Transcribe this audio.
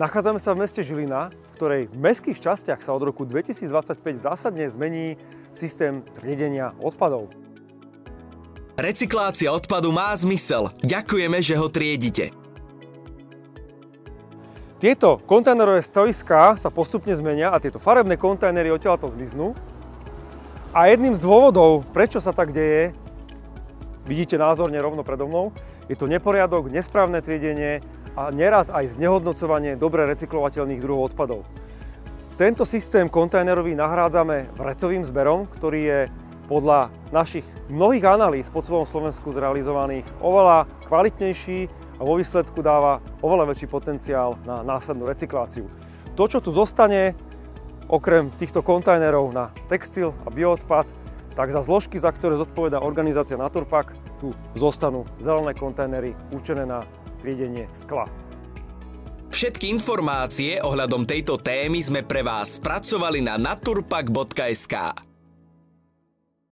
Nachádzame sa v meste Žilina, v ktorej v mestských častiach sa od roku 2025 zásadne zmení systém triedenia odpadov. Recyklácia odpadu má zmysel. Ďakujeme, že ho triedite. Tieto kontajnerové stojiská sa postupne zmenia a tieto farebné kontajnery odtiaľto zmiznú. A jedným z dôvodov, prečo sa tak deje, vidíte názorne rovno predo mnou, je to neporiadok, nesprávne triedenie a neraz aj znehodnocovanie dobre recyklovateľných druhov odpadov. Tento systém kontajnerový nahrádzame vrecovým zberom, ktorý je podľa našich mnohých analýz po celom Slovensku zrealizovaných oveľa kvalitnejší a vo výsledku dáva oveľa väčší potenciál na následnú recykláciu. To, čo tu zostane, okrem týchto kontajnerov na textil a bioodpad, tak za zložky, za ktoré zodpovedá organizácia Naturpack, tu zostanú zelené kontajnery určené na triedenie skla. Všetky informácie ohľadom tejto témy sme pre vás spracovali na naturpack.sk.